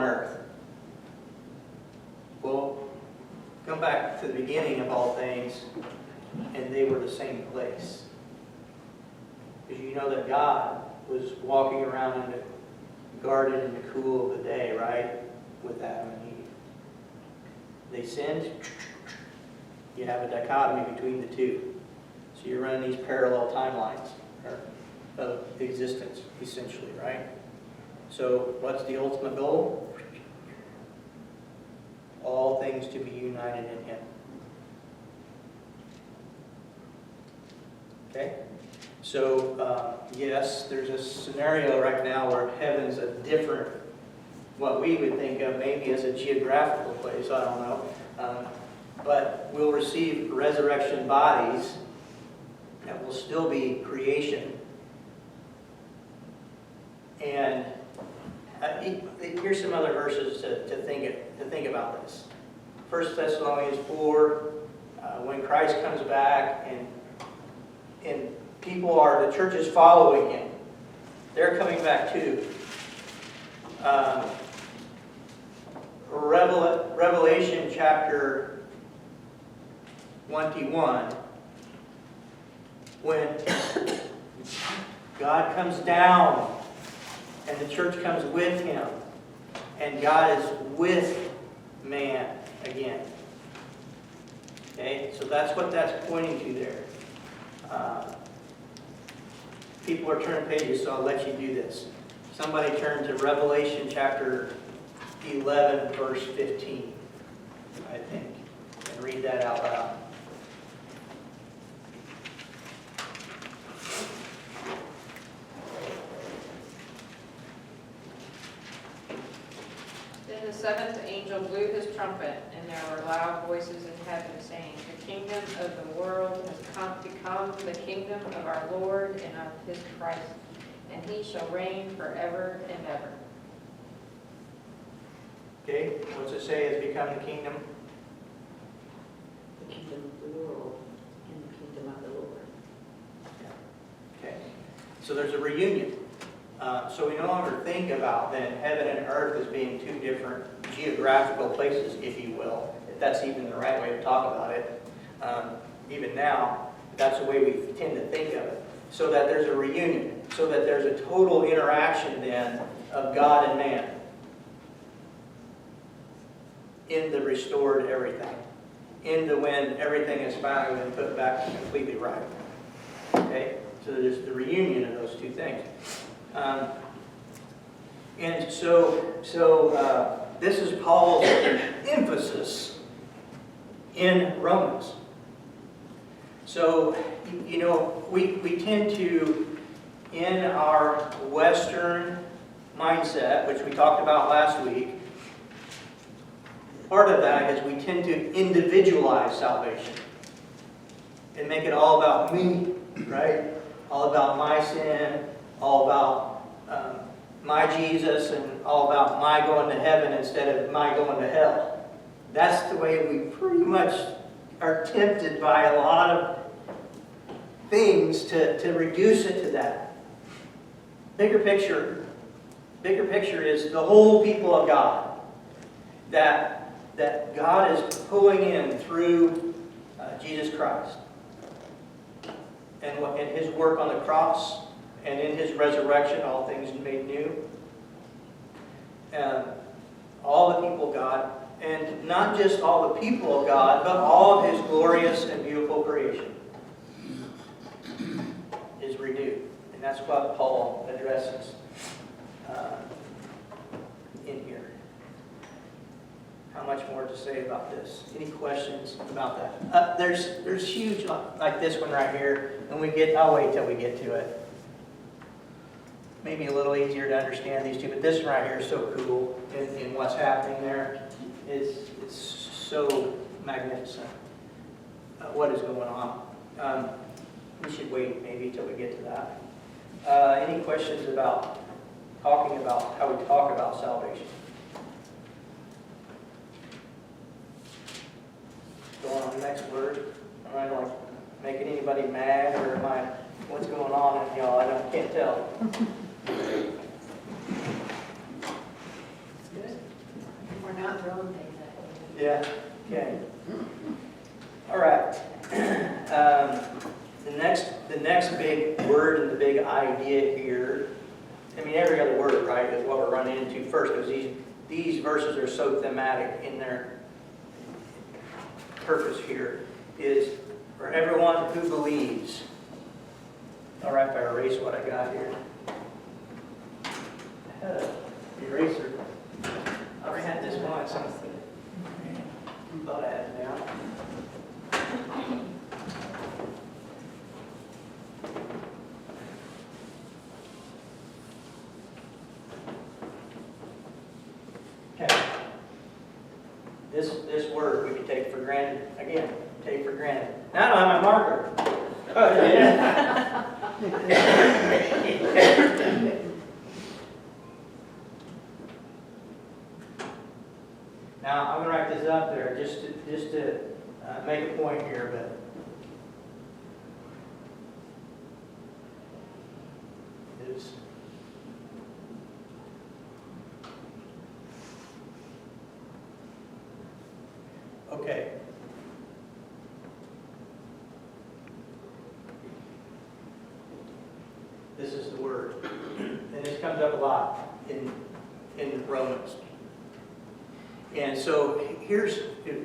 earth. Well, come back to the beginning of all things, and they were the same place. Because you know that God was walking around in the garden in the cool of the day, right? With Adam and Eve. They sinned. You have a dichotomy between the two. So you're running these parallel timelines of existence, essentially, right? So what's the ultimate goal? All things to be united in Him. Okay? So, yes, there's a scenario right now where heaven's a different, what we would think of maybe as a geographical place, I don't know. But we'll receive resurrection bodies that will still be creation. And here's some other verses to think about this. 1 Thessalonians 4, when Christ comes back and the church is following Him. They're coming back too. Revelation chapter 21, when God comes down and the church comes with Him, and God is with man again. Okay, so that's what that's pointing to there. People are turning pages, so I'll let you do this. Somebody turn to Revelation chapter 11, verse 15, I think, and read that out loud. Then the seventh angel blew his trumpet, and there were loud voices in heaven saying, "The kingdom of the world has become the kingdom of our Lord and of His Christ, and He shall reign forever and ever." Okay, what's it say has become the kingdom? The kingdom of the world and the kingdom of the Lord. Okay, so there's a reunion. So we no longer think about then heaven and earth as being two different geographical places, if you will, if that's even the right way to talk about it. Even now, that's the way we tend to think of it. So that there's a reunion, so that there's a total interaction then of God and man in the restored everything, in the when everything is finally been put back completely right. Okay, so there's the reunion of those two things. And so this is Paul's emphasis in Romans. So, you know, we tend to, in our Western mindset, which we talked about last week, part of that is we tend to individualize salvation and make it all about me, right? All about my sin, all about my Jesus, and all about my going to heaven instead of my going to hell. That's the way we pretty much are tempted by a lot of things to reduce it to that. Bigger picture is the whole people of God that God is pulling in through Jesus Christ and His work on the cross. And in His resurrection, all things made new. All the people of God, and not just all the people of God, but all of His glorious and beautiful creation is renewed. And that's what Paul addresses in here. How much more to say about this? Any questions about that? There's huge, like this one right here. I'll wait till we get to it. Maybe a little easier to understand these two, but this one right here is so cool in what's happening there. It's so magnificent. What is going on? We should wait maybe till we get to that. Any questions about talking about how we talk about salvation? Go on to the next word. Am I like making anybody mad, or am I? What's going on in y'all? Can't tell. It's good. I'm not throwing things at you. Yeah, okay. All right. The next big word and the big idea here, I mean, every other word, right, is what we're running into first, because these verses are so thematic in their purpose here, is for everyone who believes. All right, if I erase what I got here. Eraser. I already had this once. I thought I had it down. Okay. This word we can take for granted. Again, take for granted. Now I don't have my marker. Oh, yeah. Now I'm going to write this up there just to make a point here, but is okay. This is the word, and this comes up a lot in Romans. And so here's,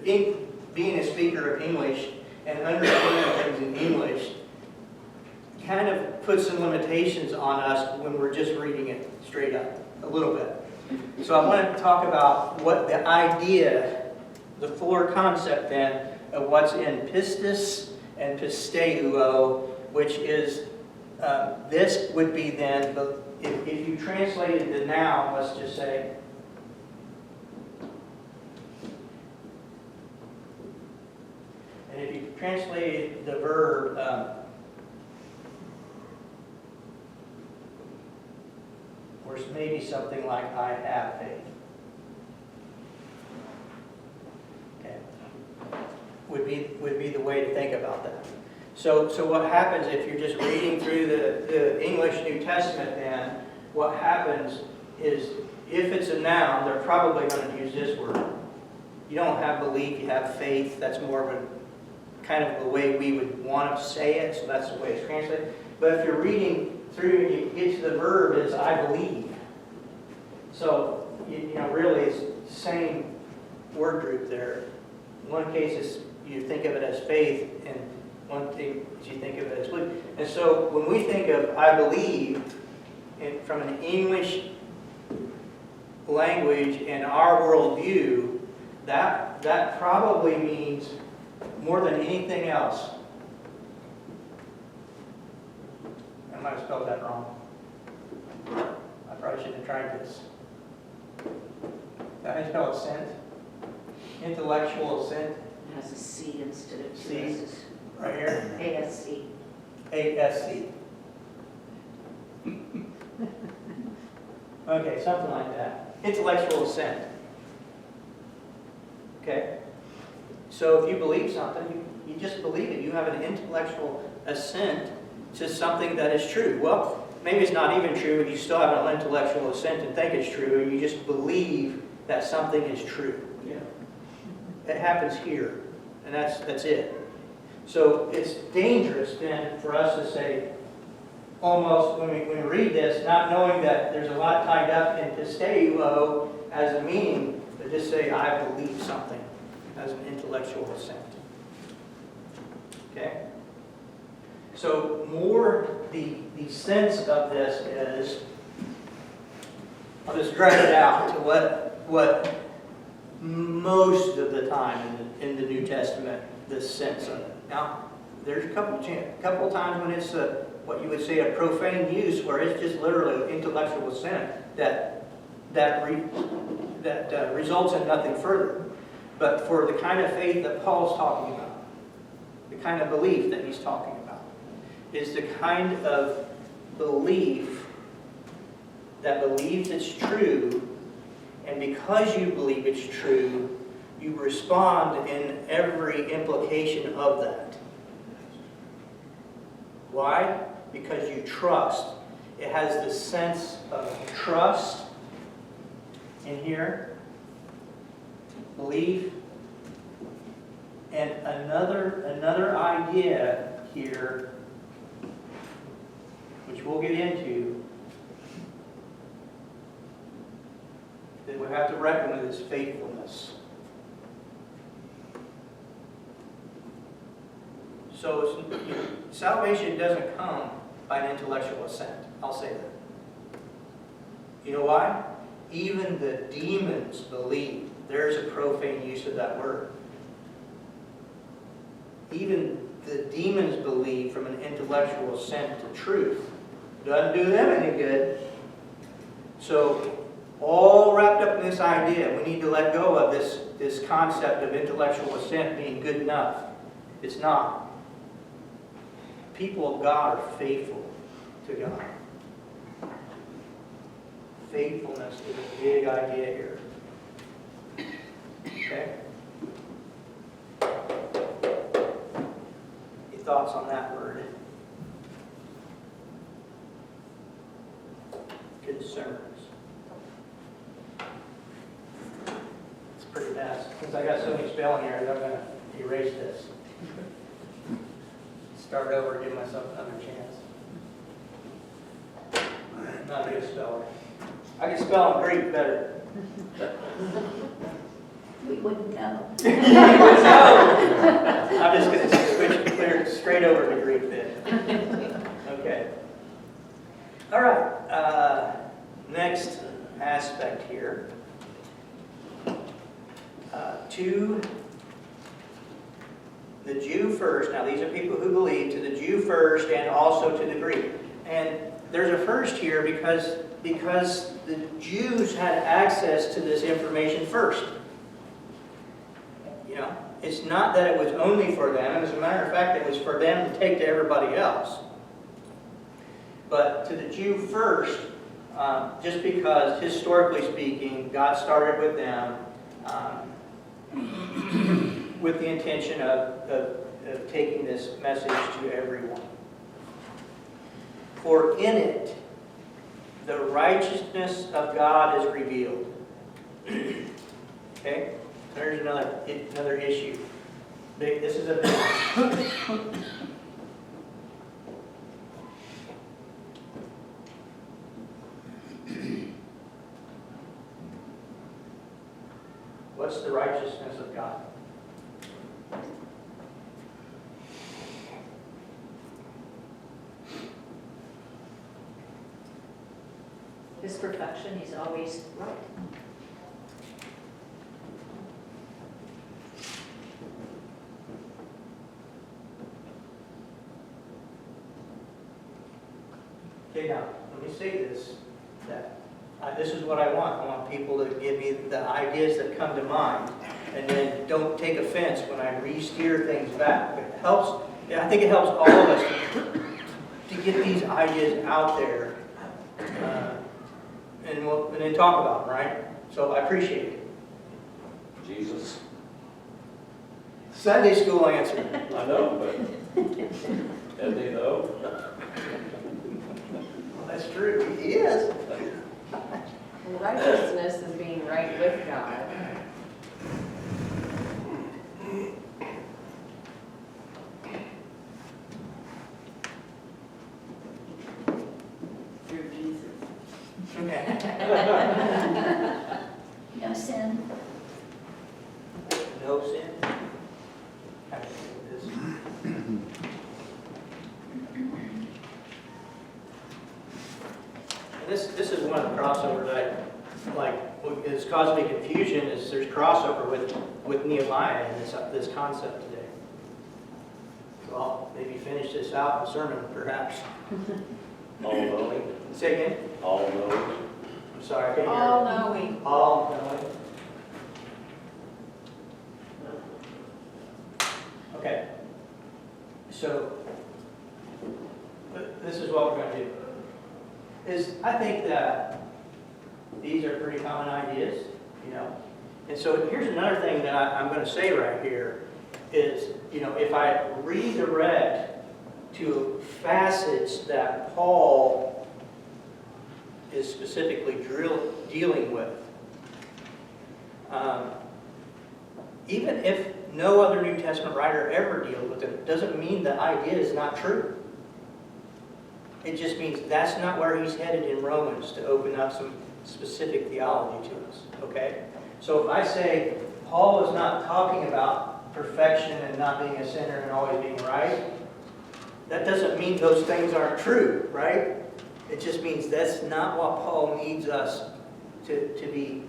being a speaker of English and understanding things in English kind of puts some limitations on us when we're just reading it straight up, a little bit. So I want to talk about what the idea, the fuller concept then, of what's in pistis and pisteuo, which is, this would be then, if you translated the noun, let's just say, and if you translated the verb, or maybe something like I have faith. Okay. Would be the way to think about that. So what happens if you're just reading through the English New Testament then, what happens is if it's a noun, they're probably going to use this word. You don't have belief, you have faith. That's more of a kind of the way we would want to say it, so that's the way it's translated. But if you're reading through and you get to the verb, it's I believe. So, you know, really it's the same word group there. In one case, it's, you think of it as faith, and one thing is you think of it as belief. And so when we think of I believe, from an English language and our worldview, that probably means more than anything else. I might have spelled that wrong. I probably shouldn't have tried this. How do you spell assent? Intellectual assent. It has a C instead of two C. S's. Right here. ASC. ASC. Okay, something like that. Intellectual assent. Okay? So if you believe something, you just believe it. You have an intellectual assent to something that is true. Well, maybe it's not even true, but you still have an intellectual assent and think it's true, and you just believe that something is true. Yeah. It happens here, and that's it. So it's dangerous then for us to say, almost when we read this, not knowing that there's a lot tied up in pisteuo as a meaning, but just say, I believe something as an intellectual assent. Okay? So more the sense of this is, I'll just drag it out to what most of the time in the New Testament, the sense of it. Now, there's a couple of times when it's what you would say a profane use, where it's just literally intellectual assent that results in nothing further. But for the kind of faith that Paul's talking about, the kind of belief that he's talking about, is the kind of belief that believes it's true, and because you believe it's true, you respond in every implication of that. Why? Because you trust. It has the sense of trust in here. belief. And another idea here, which we'll get into, that we have to reckon with, is faithfulness. So salvation doesn't come by an intellectual assent. I'll say that. You know why? Even the demons believe. There's a profane use of that word. Even the demons believe from an intellectual assent to truth. Doesn't do them any good. So, all wrapped up in this idea, we need to let go of this concept of intellectual assent being good enough. It's not. People of God are faithful to God. Faithfulness is a big idea here. Okay? Any thoughts on that word? Concerns. It's pretty bad. Since I got so many spelling errors, I'm going to erase this. Start over and give myself another chance. I'm not a good speller. I can spell in Greek better. We wouldn't know. I'm just going to switch clear straight over to Greek then. Okay. All right. Next aspect here. To the Jew first. Now these are people who believe to the Jew first and also to the Greek. And there's a first here because the Jews had access to this information first. You know, it's not that it was only for them. As a matter of fact, it was for them to take to everybody else. But to the Jew first, just because, historically speaking, God started with them with the intention of taking this message to everyone. For in it, the righteousness of God is revealed. Okay? There's another issue. This is a big one. What's the righteousness of God? His perfection, he's always right. Okay, now, let me say this, that this is what I want. I want people to give me the ideas that come to mind, and then don't take offense when I re-steer things back. It helps, I think it helps all of us to get these ideas out there, and then talk about them, right? So I appreciate it. Jesus. Sunday school answer. I know, but doesn't he though? Well, that's true. He is. Righteousness is being right with God. Through Jesus. Okay. No sin. No sin. How do you do this? And this is one of the crossovers that what is causing me confusion is there's crossover with Nehemiah and this concept today. So I'll maybe finish this out in the sermon, perhaps. All knowing, Say again? all knowing. I'm sorry, I can't hear. All knowing. All knowing. Okay. So, this is what we're going to do. I think that these are pretty common ideas, you know. And so here's another thing that I'm going to say right here is, you know, if I redirect to facets that Paul is specifically dealing with, even if no other New Testament writer ever deals with it, doesn't mean the idea is not true. It just means that's not where he's headed in Romans, to open up some specific theology to us, okay? So if I say Paul is not talking about perfection and not being a sinner and always being right, that doesn't mean those things aren't true, right? It just means that's not what Paul needs us to be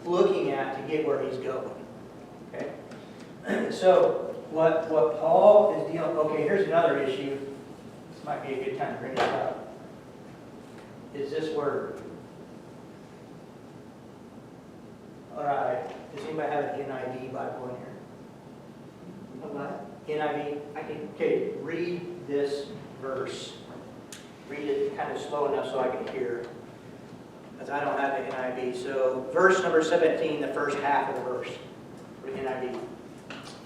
looking at to get where he's going, okay? So what Paul is dealing, okay, here's another issue. This might be a good time to bring it up. Is this word. All right. Does anybody have an NIV Bible in here? A what? NIV? I do. Okay, read this verse. Read it kind of slow enough so I can hear. Because I don't have the NIV. So verse number 17, the first half of the verse. For the NIV.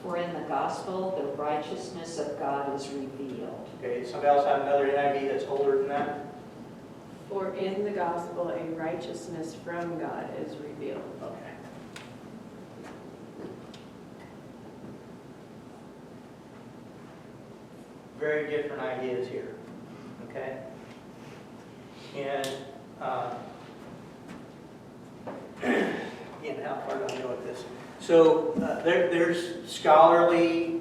For in the gospel, the righteousness of God is revealed. Okay, somebody else have another NIV that's older than that? For in the gospel a righteousness from God is revealed. Okay. Very different ideas here, okay? And, how far do I go with this? So there's scholarly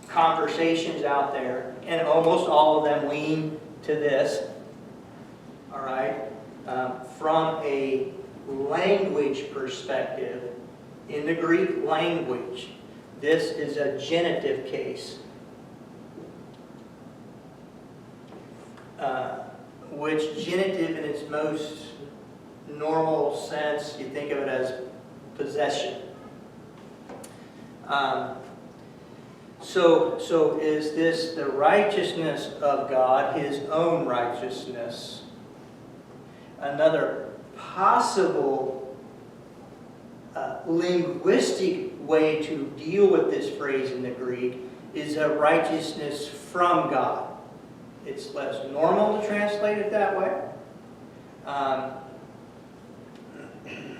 conversations out there, and almost all of them lean to this, all right? From a language perspective, in the Greek language, this is a genitive case. Which genitive in its most normal sense, you think of it as possession. So is this the righteousness of God, his own righteousness? Another possible linguistic way to deal with this phrase in the Greek is a righteousness from God. It's less normal to translate it that way,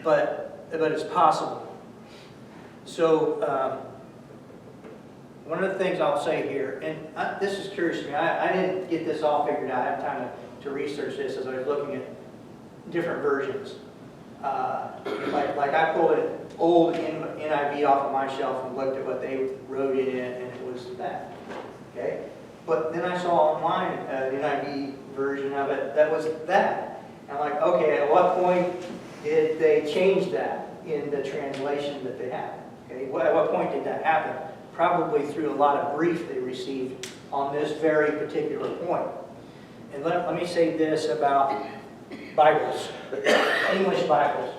but it's possible. So one of the things I'll say here, and this is curious to me, I didn't get this all figured out. I had time to research this as I was looking at different versions. Like I pulled an old NIV off of my shelf and looked at what they wrote it in, and it was that. Okay? But then I saw online an NIV version of it that was that. And I'm like, okay, at what point did they change that in the translation that they had? Okay, at what point did that happen? Probably through a lot of grief they received on this very particular point. And let me say this about Bibles, English Bibles.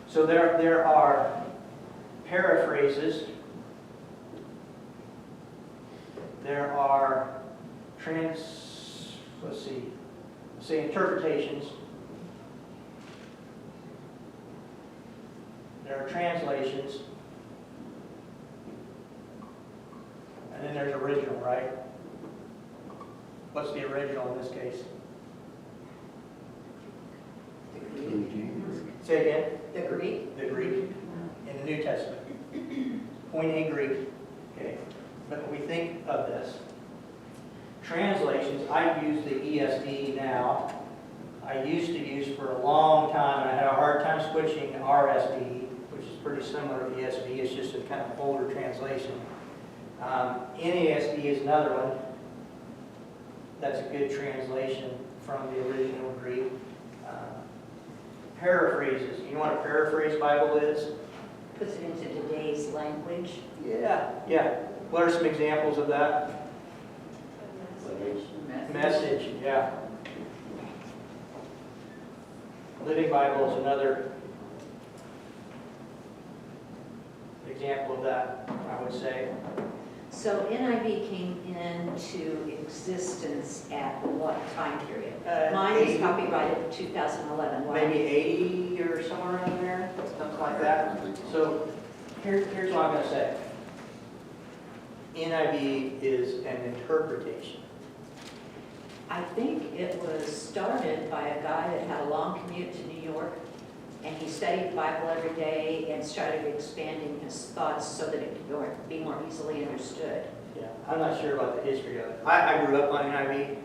So there are paraphrases. There are interpretations. There are translations. And then there's original, right? What's the original in this case? Say again? The Greek? The Greek in the New Testament. Koine Greek. Okay. But when we think of this, translations, I use the ESV now. I used to use for a long time, and I had a hard time switching to RSV, which is pretty similar to ESV. It's just a kind of older translation. NASB is another one. That's a good translation from the original Greek. Paraphrases. You know what a paraphrase Bible is? Puts it into today's language. Yeah. What are some examples of that? Message, yeah. Living Bible is another example of that, I would say. So NIV came into existence at what time period? Mine is 80, copyrighted 2011. What? maybe 80 or somewhere around there, something like that. So here's what I'm going to say. NIV is an interpretation. I think it was started by a guy that had a long commute to New York, and he studied the Bible every day and started expanding his thoughts so that it could be more easily understood. Yeah, I'm not sure about the history of it. I grew up on NIV,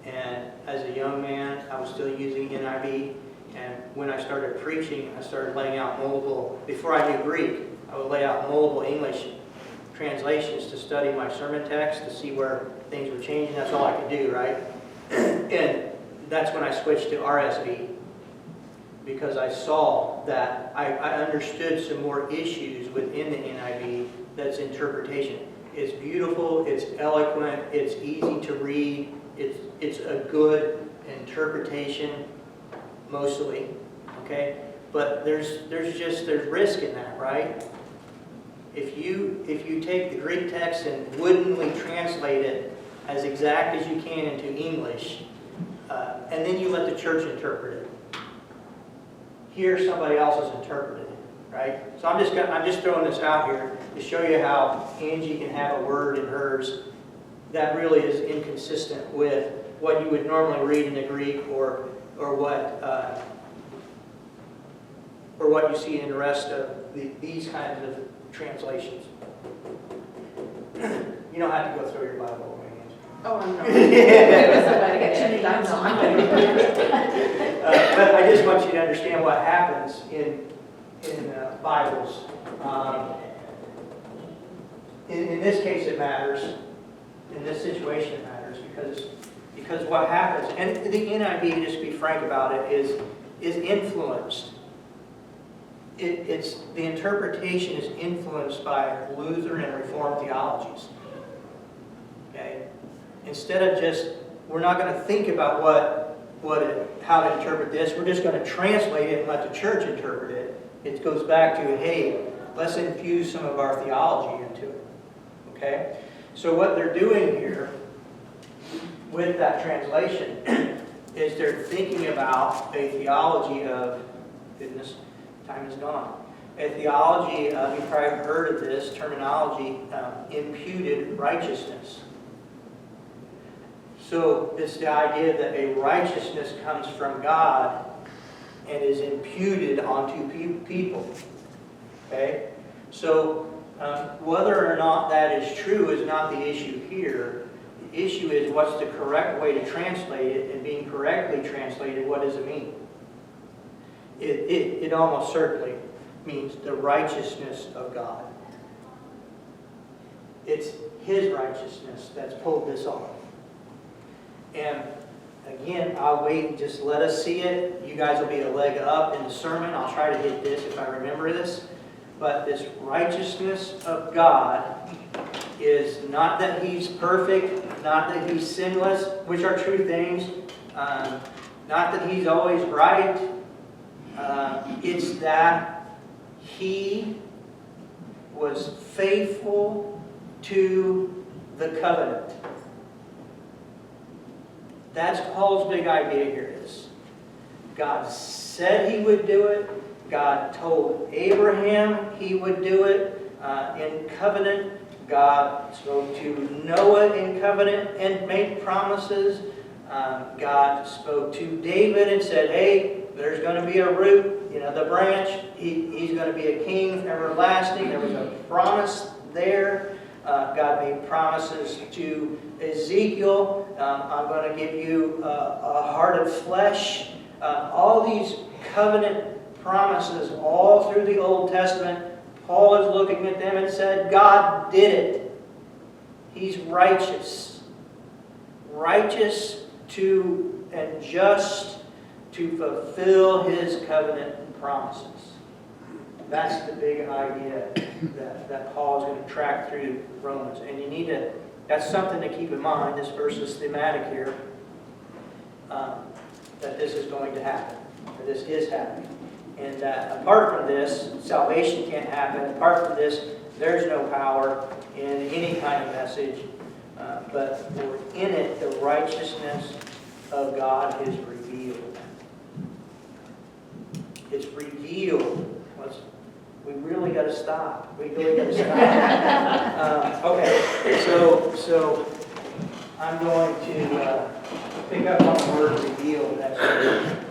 and as a young man, I was still using NIV. And when I started preaching, I started laying out multiple, before I knew Greek, I would lay out multiple English translations to study my sermon text, to see where things were changing. That's all I could do, right? And that's when I switched to RSV, because I saw that I understood some more issues within the NIV that's interpretation. It's beautiful, it's eloquent, it's easy to read, it's a good interpretation, mostly, okay? But there's risk in that, right? If you take the Greek text and woodenly translate it as exact as you can into English, and then you let the church interpret it, here somebody else is interpreting it, right? So I'm just throwing this out here to show you how Angie can have a word in hers that really is inconsistent with what you would normally read in the Greek, or what you see in the rest of these kinds of translations. You don't have to go through your Bible, Angie. Oh, I'm not. I got too many times on But I just want you to understand what happens in Bibles. In this case, it matters. In this situation, it matters because what happens, and the NIV, just to be frank about it, is influenced. The interpretation is influenced by Lutheran and Reformed theologies. Okay, instead of just, we're not going to think about how to interpret this. We're just going to translate it and let the church interpret it. It goes back to, hey, let's infuse some of our theology into it. Okay, so what they're doing here with that translation is they're thinking about a theology of, goodness, time is gone. A theology of, you've probably heard of this terminology, imputed righteousness. So it's the idea that a righteousness comes from God and is imputed onto people. Okay? So whether or not that is true is not the issue here. The issue is what's the correct way to translate it, and being correctly translated, what does it mean? It almost certainly means the righteousness of God. It's His righteousness that's pulled this off. And again, I'll wait and just let us see it. You guys will be a leg up in the sermon. I'll try to hit this if I remember this. But this righteousness of God is not that He's perfect, not that He's sinless, which are true things, not that He's always right. It's that He was faithful to the covenant. That's Paul's big idea here is. God said He would do it. God told Abraham He would do it in covenant. God spoke to Noah in covenant and made promises. God spoke to David and said, hey, there's going to be a root, the branch. He's going to be a king everlasting. There was a promise there. God made promises to Ezekiel. I'm going to give you a heart of flesh. All these covenant promises all through the Old Testament. Paul is looking at them and said, God did it. He's righteous. Righteous and just to fulfill His covenant promises. That's the big idea that Paul is going to track through Romans. And that's something to keep in mind. This verse is thematic here. That this is going to happen. That this is happening. And that apart from this, salvation can't happen. Apart from this, there's no power in any kind of message. But in it, the righteousness of God is revealed. It's revealed. We really got to stop. We really got to stop. Okay, so I'm going to pick up on the word revealed next week.